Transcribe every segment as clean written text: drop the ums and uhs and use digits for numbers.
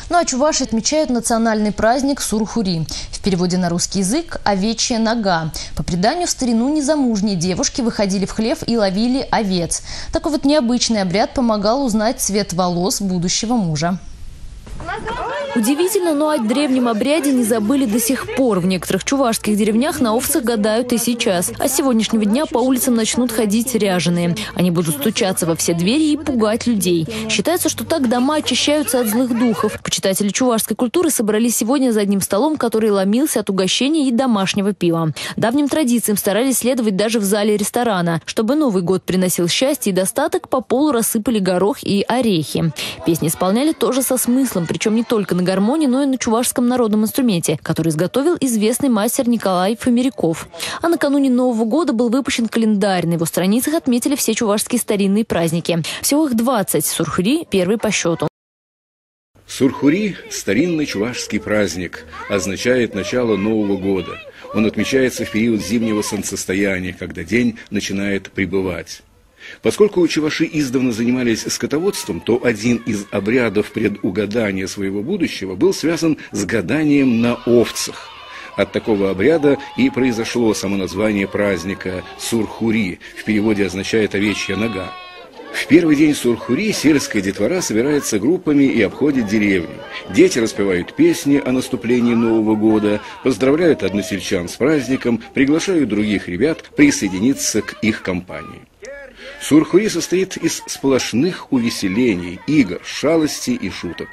Ну а чуваши отмечают национальный праздник Сурхури. В переводе на русский язык – овечья нога. По преданию, в старину незамужние девушки выходили в хлев и ловили овец. Такой вот необычный обряд помогал узнать цвет волос будущего мужа. Удивительно, но о древнем обряде не забыли до сих пор. В некоторых чувашских деревнях на овцах гадают и сейчас. А с сегодняшнего дня по улицам начнут ходить ряженые. Они будут стучаться во все двери и пугать людей. Считается, что так дома очищаются от злых духов. Почитатели чувашской культуры собрались сегодня за одним столом, который ломился от угощения и домашнего пива. Давним традициям старались следовать даже в зале ресторана. Чтобы Новый год приносил счастье и достаток, по полу рассыпали горох и орехи. Песни исполняли тоже со смыслом, причем не только на гармонии, но и на чувашском народном инструменте, который изготовил известный мастер Николай Фомеряков. А накануне Нового года был выпущен календарь. На его страницах отметили все чувашские старинные праздники. Всего их 20. Сурхури – первый по счету. Сурхури – старинный чувашский праздник, означает начало Нового года. Он отмечается в период зимнего солнцестояния, когда день начинает прибывать. Поскольку чуваши издавна занимались скотоводством, то один из обрядов предугадания своего будущего был связан с гаданием на овцах. От такого обряда и произошло само название праздника Сурхури, в переводе означает «овечья нога». В первый день Сурхури сельская детвора собирается группами и обходит деревню. Дети распевают песни о наступлении Нового года, поздравляют односельчан с праздником, приглашают других ребят присоединиться к их компании. Сурхури состоит из сплошных увеселений, игр, шалостей и шуток.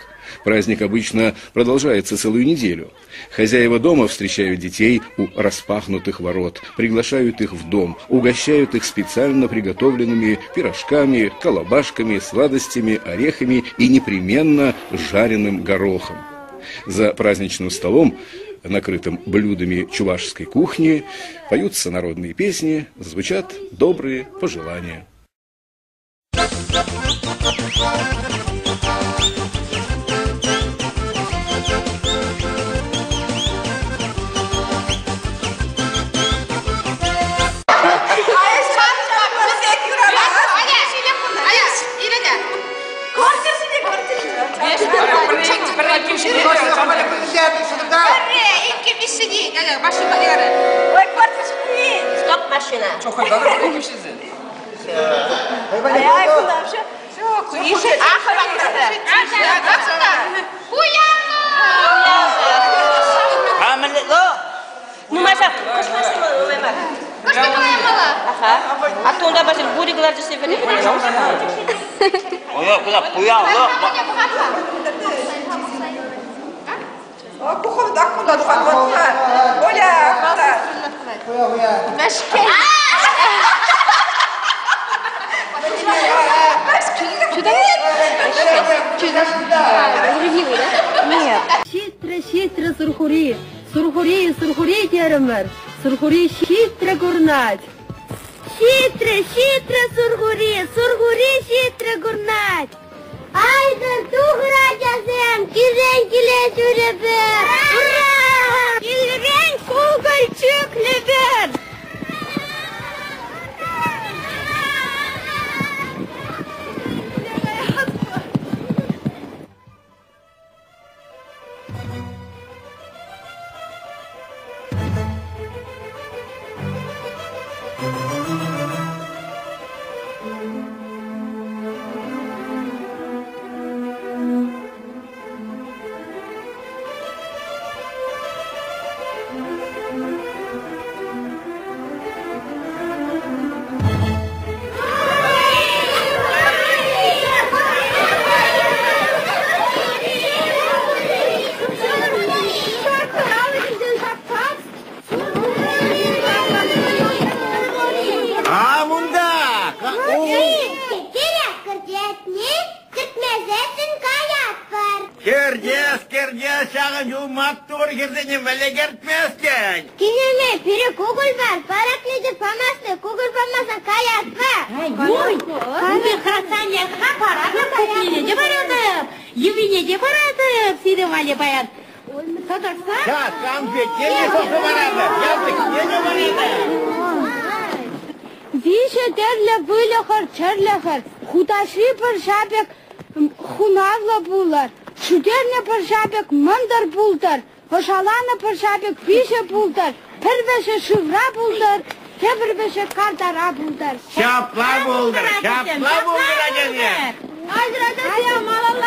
Праздник обычно продолжается целую неделю. Хозяева дома встречают детей у распахнутых ворот, приглашают их в дом, угощают их специально приготовленными пирожками, колобашками, сладостями, орехами и непременно жареным горохом. За праздничным столом, накрытым блюдами чувашской кухни, поются народные песни, звучат добрые пожелания. Стоп, машина. Хитро Сурхури, Сурхури термер, Сурхури хитро гурнать. Хитро Сурхури, хитро гурнать. Айдар тухра жазем, кизен киле сүребер. Ура! Килген кугайчык лебер. Kerdes şahı yumak tur girdini böyle gertmezken. Kinele pire kugul var, paraklıcı pamaslı, kugul pamasa kayat var. Yuy, kami krasanya kaparaklı kukline cebaradım, yuvine cebaradım, siri vali bayan. Sadarsa? Ya, kampi, kelle sosu baradı, yaptık, ne cebaradı? Vişe derle böyle kar, çerle kar, hudaşı bir şabek, hunavla bu bullar. Şüderine pırşabek mındır buldur. Hoşalana pırşabek pişe buldur. Pırbeşe şıvra buldur. Tebirbeşe kardara buldur. Şapla buldur, şapla buldur acele. Hazreti Siyam Allah'a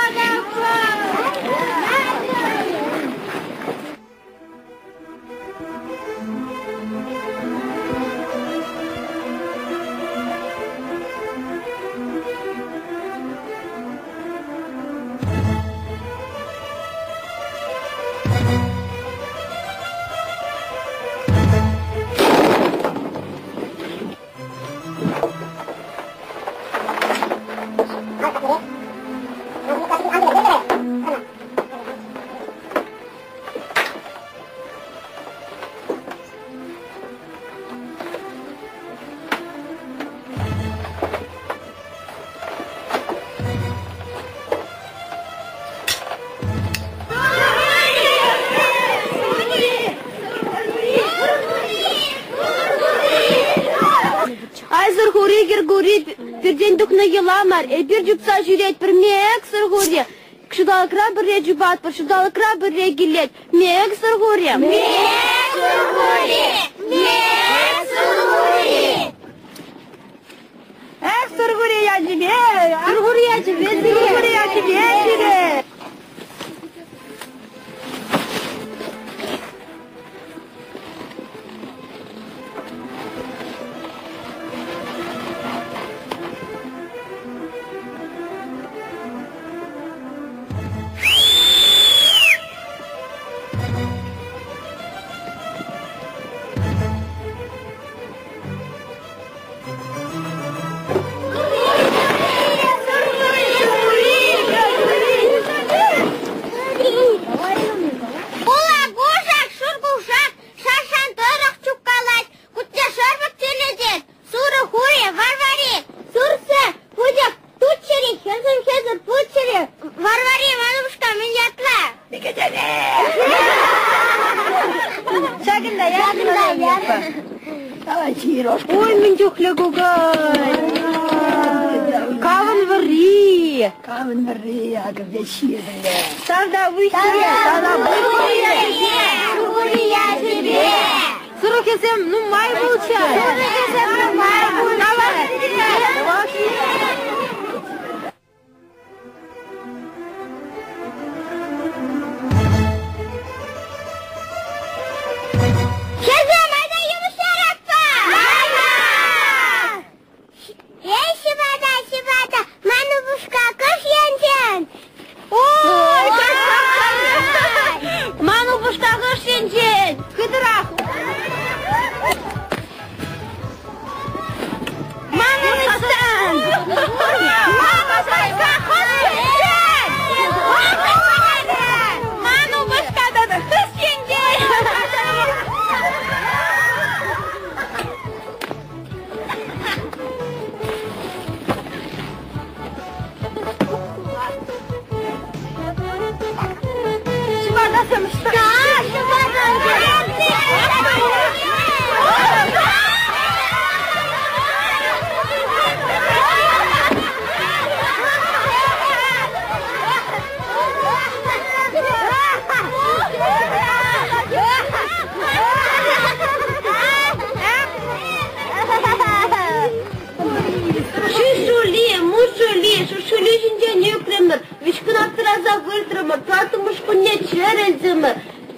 Сыргури, гиргури, перден духна еламар, bir cüpsa jüret bir mek sırguri. Kşudalıkra bir recübat, kşudalıkra bir regilet, mek sırguri. Mek sırguri, mek sırguri. Sırguri yacıbe, sırguri yacıbe, sırguri yacıbe. Ой, мен жохле гугай. Каван варри. Каван варри, ага вещирне. Сарда вышли, сарда вышли. Сургурия тебе. Сургесем, ну май булча. Сургесем, ну май булча.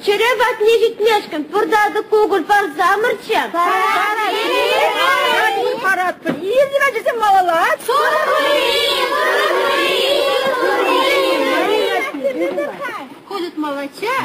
Черебат не житмешкан, пурдады кугул бар замырчам. Парад приедина, десем малалат. Ходят молоча.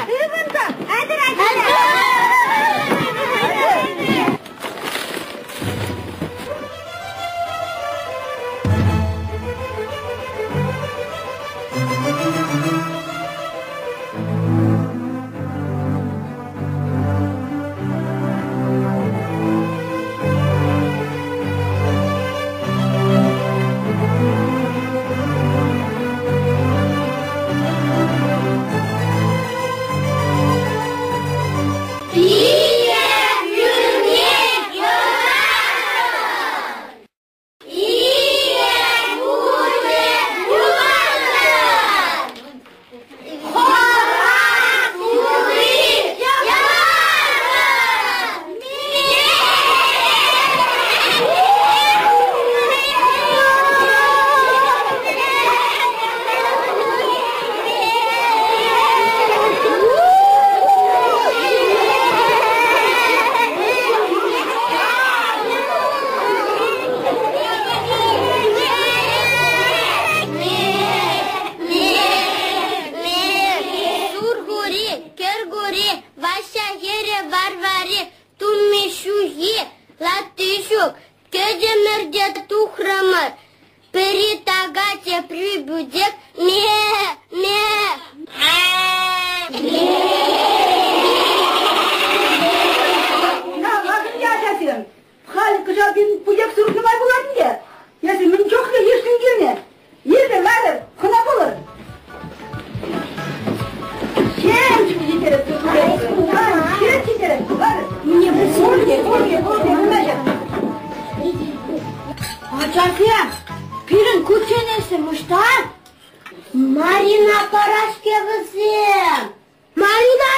Marina Parashkevisi. Marina